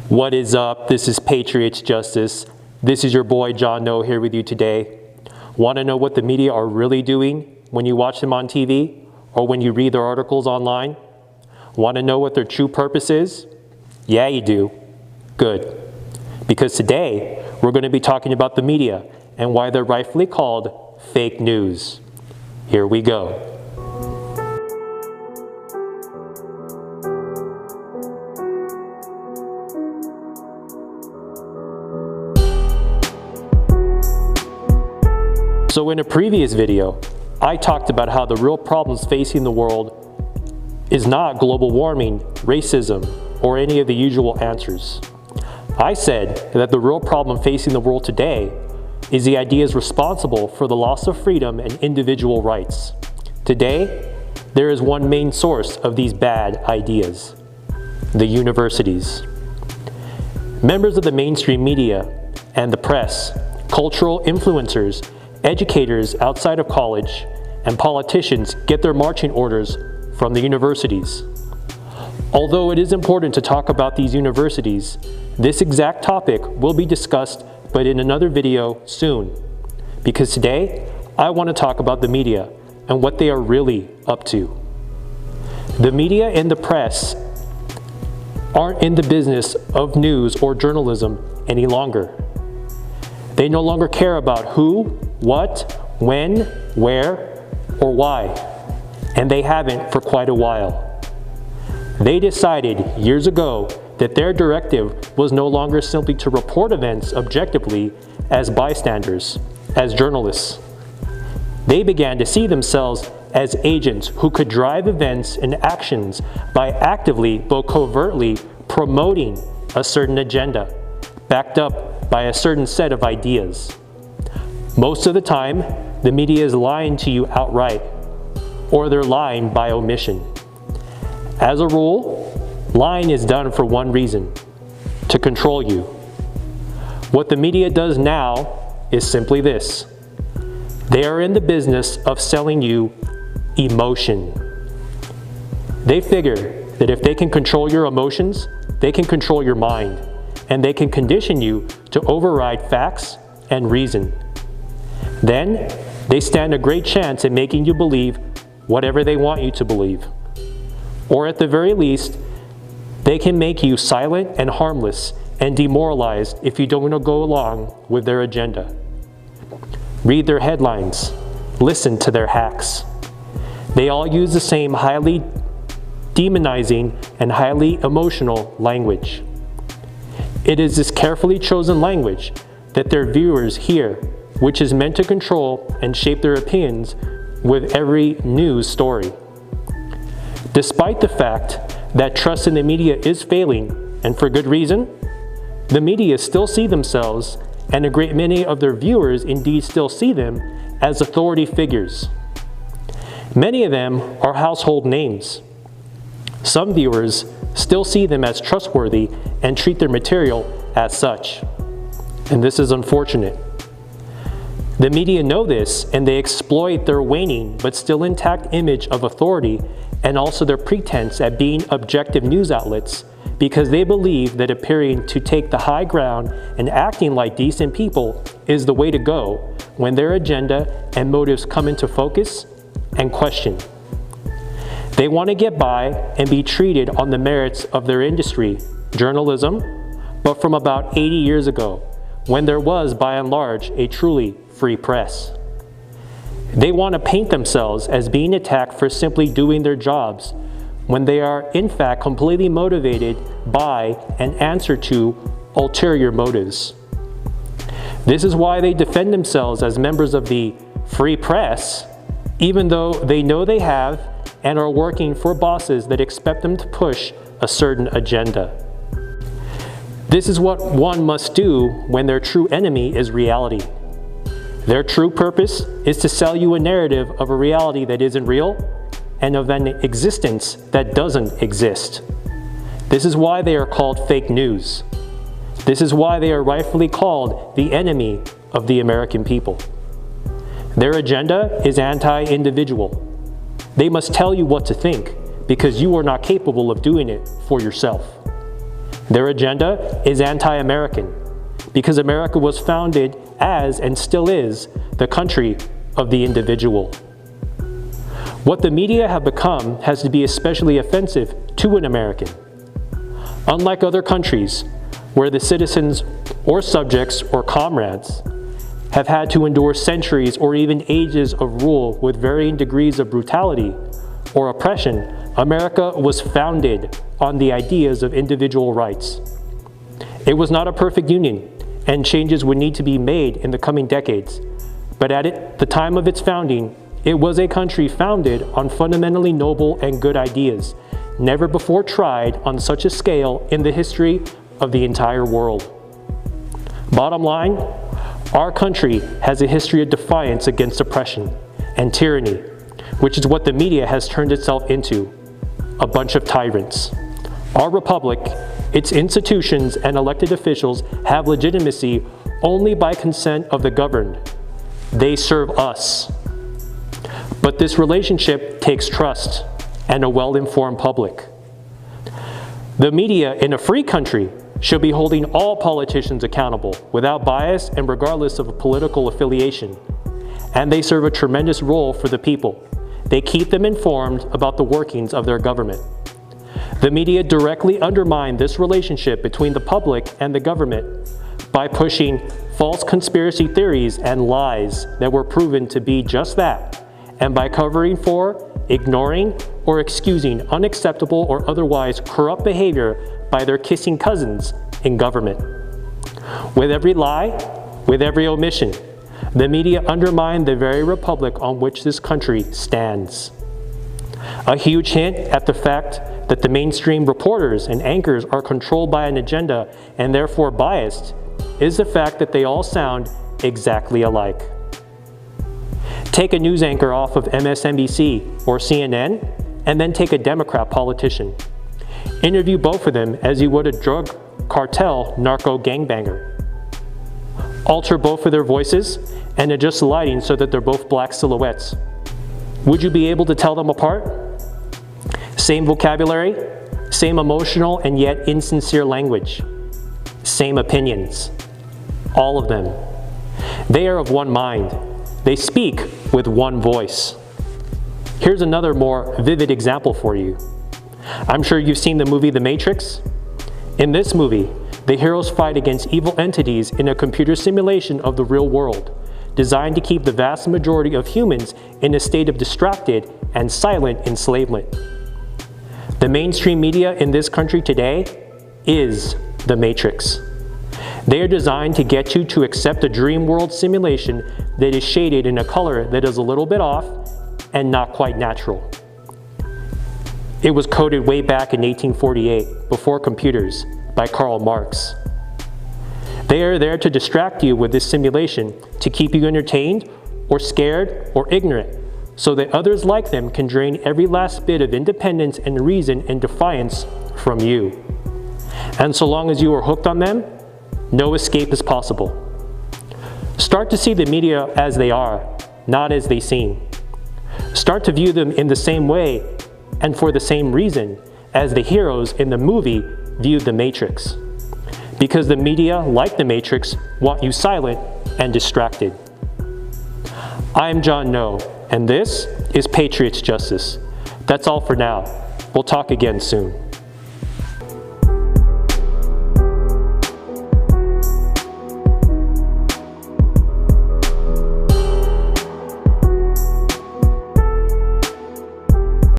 What is up? This is Patriot's Justice. This is your boy Jon Know here with you today. Want to know what the media are really doing when you watch them on TV or when you read their articles online? Want to know what their true purpose is? Yeah, you do. Good. Because today we're going to be talking about the media and why they're rightfully called fake news. Here we go. So in a previous video, I talked about how the real problems facing the world is not global warming, racism, or any of the usual answers. I said that the real problem facing the world today is the ideas responsible for the loss of freedom and individual rights. Today, there is one main source of these bad ideas: the universities. Members of the mainstream media and the press, cultural influencers, educators outside of college, and politicians get their marching orders from the universities. Although it is important to talk about these universities, this exact topic will be discussed but in another video soon. Because today, I want to talk about the media and what they are really up to. The media and the press aren't in the business of news or journalism any longer. They no longer care about who, what, when, where, or why, and they haven't for quite a while. They decided years ago that their directive was no longer simply to report events objectively as bystanders, as journalists. They began to see themselves as agents who could drive events and actions by actively but covertly promoting a certain agenda, backed up by a certain set of ideas. Most of the time, the media is lying to you outright, or they're lying by omission. As a rule, lying is done for one reason: to control you. What the media does now is simply this: they are in the business of selling you emotion. They figure that if they can control your emotions, they can control your mind, and they can condition you to override facts and reason. Then, they stand a great chance at making you believe whatever they want you to believe. Or at the very least, they can make you silent and harmless and demoralized if you don't go along with their agenda. Read their headlines. Listen to their hacks. They all use the same highly demonizing and highly emotional language. It is this carefully chosen language that their viewers hear, which is meant to control and shape their opinions with every news story. Despite the fact that trust in the media is failing, and for good reason, the media still see themselves, and a great many of their viewers indeed still see them, as authority figures. Many of them are household names. Some viewers still see them as trustworthy and treat their material as such. And this is unfortunate. The media know this, and they exploit their waning but still intact image of authority and also their pretense at being objective news outlets, because they believe that appearing to take the high ground and acting like decent people is the way to go when their agenda and motives come into focus and question. They want to get by and be treated on the merits of their industry, journalism, but from about 80 years ago, when there was, by and large, a truly free press. They want to paint themselves as being attacked for simply doing their jobs, when they are in fact completely motivated by and answer to ulterior motives. This is why they defend themselves as members of the free press, even though they know they have and are working for bosses that expect them to push a certain agenda. This is what one must do when their true enemy is reality. Their true purpose is to sell you a narrative of a reality that isn't real and of an existence that doesn't exist. This is why they are called fake news. This is why they are rightfully called the enemy of the American people. Their agenda is anti-individual. They must tell you what to think because you are not capable of doing it for yourself. Their agenda is anti-American, because America was founded as, and still is, the country of the individual. What the media have become has to be especially offensive to an American. Unlike other countries, where the citizens or subjects or comrades have had to endure centuries or even ages of rule with varying degrees of brutality or oppression, America was founded on the ideas of individual rights. It was not a perfect union, and changes would need to be made in the coming decades. But at the time of its founding, it was a country founded on fundamentally noble and good ideas, never before tried on such a scale in the history of the entire world. Bottom line, our country has a history of defiance against oppression and tyranny, which is what the media has turned itself into, a bunch of tyrants. Our republic, its institutions and elected officials have legitimacy only by consent of the governed. They serve us. But this relationship takes trust and a well-informed public. The media in a free country should be holding all politicians accountable without bias and regardless of political affiliation. And they serve a tremendous role for the people. They keep them informed about the workings of their government. The media directly undermine this relationship between the public and the government by pushing false conspiracy theories and lies that were proven to be just that, and by covering for, ignoring, or excusing unacceptable or otherwise corrupt behavior by their kissing cousins in government. With every lie, with every omission, the media undermine the very republic on which this country stands. A huge hint at the fact that the mainstream reporters and anchors are controlled by an agenda and therefore biased is the fact that they all sound exactly alike. Take a news anchor off of MSNBC or CNN, and then take a Democrat politician. Interview both of them as you would a drug cartel narco gangbanger. Alter both of their voices and adjust the lighting so that they're both black silhouettes. Would you be able to tell them apart? Same vocabulary, same emotional and yet insincere language, same opinions, all of them. They are of one mind. They speak with one voice. Here's another more vivid example for you. I'm sure you've seen the movie The Matrix. In this movie, the heroes fight against evil entities in a computer simulation of the real world, designed to keep the vast majority of humans in a state of distracted and silent enslavement. The mainstream media in this country today is The Matrix. They are designed to get you to accept a dream world simulation that is shaded in a color that is a little bit off and not quite natural. It was coded way back in 1848, before computers, by Karl Marx. They are there to distract you with this simulation to keep you entertained or scared or ignorant, so that others like them can drain every last bit of independence and reason and defiance from you. And so long as you are hooked on them, no escape is possible. Start to see the media as they are, not as they seem. Start to view them in the same way and for the same reason as the heroes in the movie viewed The Matrix. Because the media, like The Matrix, want you silent and distracted. I'm Jon Know, and this is Patriot's Justice. That's all for now. We'll talk again soon.